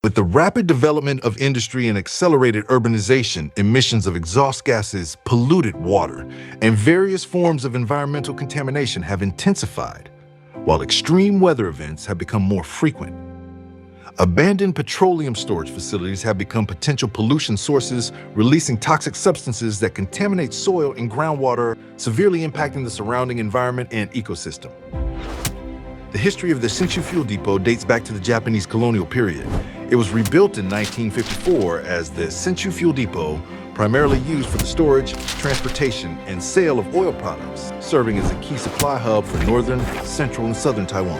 With the rapid development of industry and accelerated urbanization, emissions of exhaust gases, polluted water, and various forms of environmental contamination have intensified, while extreme weather events have become more frequent. Abandoned petroleum storage facilities have become potential pollution sources, releasing toxic substances that contaminate soil and groundwater, severely impacting the surrounding environment and ecosystem. The history of the Hsinchu Fuel Depot dates back to the Japanese colonial period. It was rebuilt in 1954 as the Hsinchu Fuel Depot, primarily used for the storage, transportation, and sale of oil products, serving as a key supply hub for northern, central, and southern Taiwan.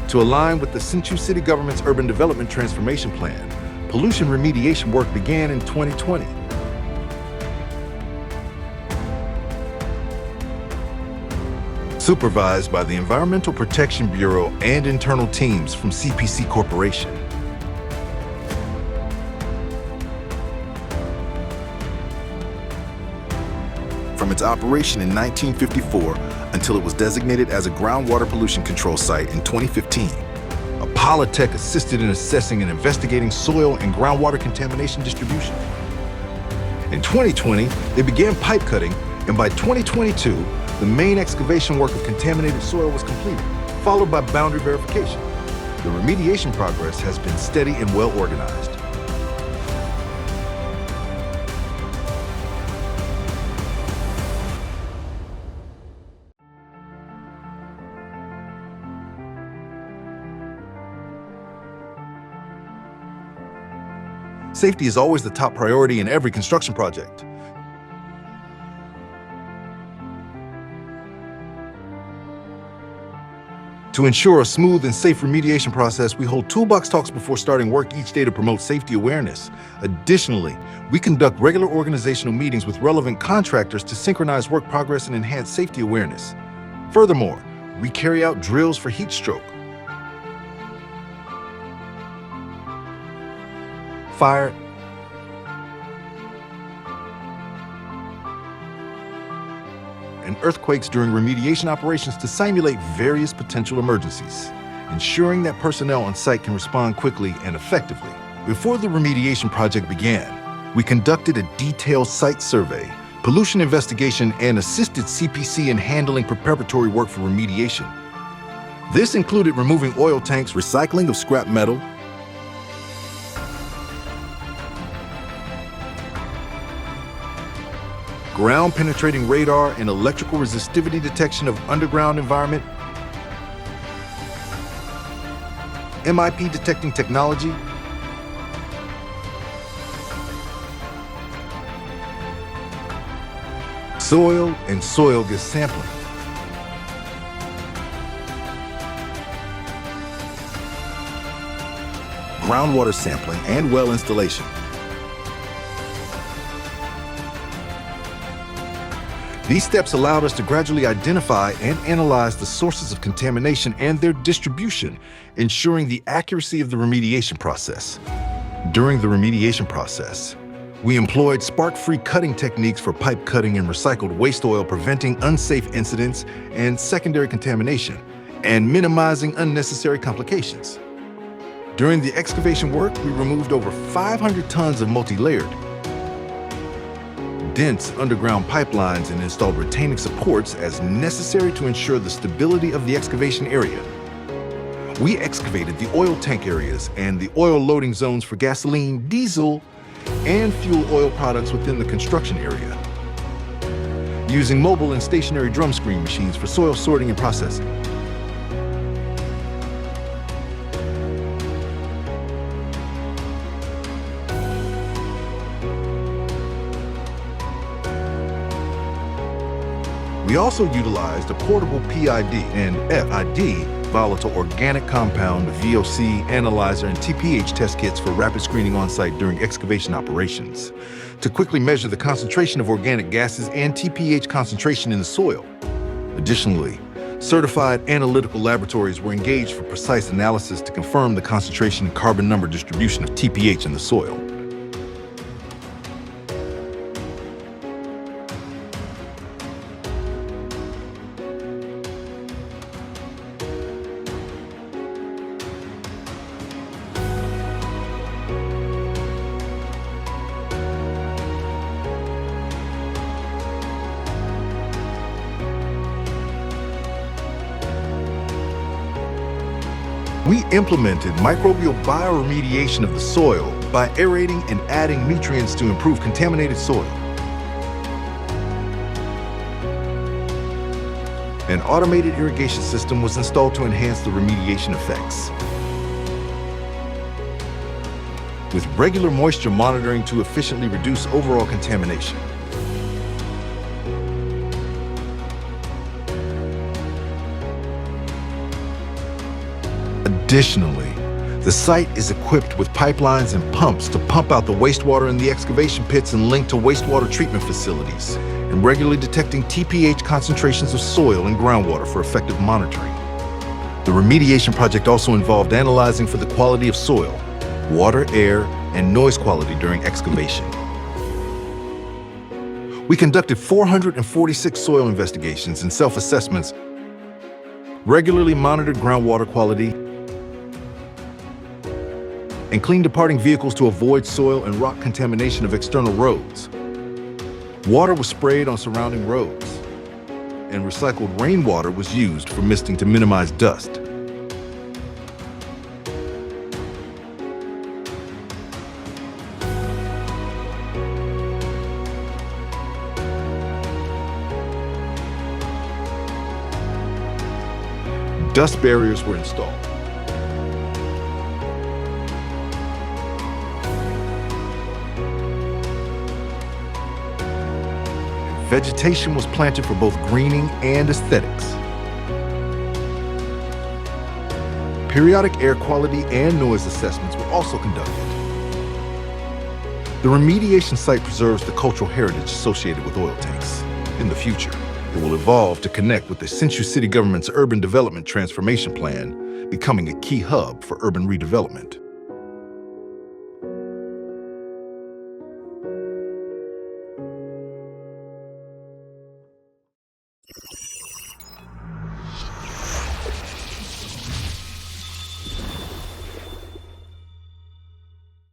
To align with the Hsinchu City government's urban development transformation plan, pollution remediation work began in 2020. Supervised by the Environmental Protection Bureau and internal teams from CPC Corporation. From its operation in 1954 until it was designated as a groundwater pollution control site in 2015, Apolotech assisted in assessing and investigating soil and groundwater contamination distribution. In 2020, they began pipe cutting, and by 2022, the main excavation work of contaminated soil was completed, followed by boundary verification. The remediation progress has been steady and well organized. Safety is always the top priority in every construction project. To ensure a smooth and safe remediation process, we hold toolbox talks before starting work each day to promote safety awareness. Additionally, we conduct regular organizational meetings with relevant contractors to synchronize work progress and enhance safety awareness. Furthermore, we carry out drills for heat stroke, fire, and earthquakes during remediation operations to simulate various potential emergencies, ensuring that personnel on site can respond quickly and effectively. Before the remediation project began, we conducted a detailed site survey, pollution investigation, and assisted CPC in handling preparatory work for remediation. This included removing oil tanks, recycling of scrap metal, ground-penetrating radar and electrical resistivity detection of underground environment, MIP detecting technology, soil and soil gas sampling, groundwater sampling, and well installation. These steps allowed us to gradually identify and analyze the sources of contamination and their distribution, ensuring the accuracy of the remediation process. During the remediation process, we employed spark-free cutting techniques for pipe cutting and recycled waste oil, preventing unsafe incidents and secondary contamination, and minimizing unnecessary complications. During the excavation work, we removed over 500 tons of multi-layered, dense underground pipelines and installed retaining supports as necessary to ensure the stability of the excavation area. We excavated the oil tank areas and the oil loading zones for gasoline, diesel, and fuel oil products within the construction area, using mobile and stationary drum screen machines for soil sorting and processing. We also utilized a portable PID and FID, volatile organic compound, VOC, analyzer, and TPH test kits for rapid screening on-site during excavation operations to quickly measure the concentration of organic gases and TPH concentration in the soil. Additionally, certified analytical laboratories were engaged for precise analysis to confirm the concentration and carbon number distribution of TPH in the soil. We implemented microbial bioremediation of the soil by aerating and adding nutrients to improve contaminated soil. An automated irrigation system was installed to enhance the remediation effects. With regular moisture monitoring to efficiently reduce overall contamination. Additionally, the site is equipped with pipelines and pumps to pump out the wastewater in the excavation pits and link to wastewater treatment facilities, and regularly detecting TPH concentrations of soil and groundwater for effective monitoring. The remediation project also involved analyzing for the quality of soil, water, air, and noise quality during excavation. We conducted 446 soil investigations and self-assessments, regularly monitored groundwater quality, and cleaned departing vehicles to avoid soil and rock contamination of external roads. Water was sprayed on surrounding roads, and recycled rainwater was used for misting to minimize dust. Dust barriers were installed. Vegetation was planted for both greening and aesthetics. Periodic air quality and noise assessments were also conducted. The remediation site preserves the cultural heritage associated with oil tanks. In the future, it will evolve to connect with the Hsinchu City government's urban development transformation plan, becoming a key hub for urban redevelopment.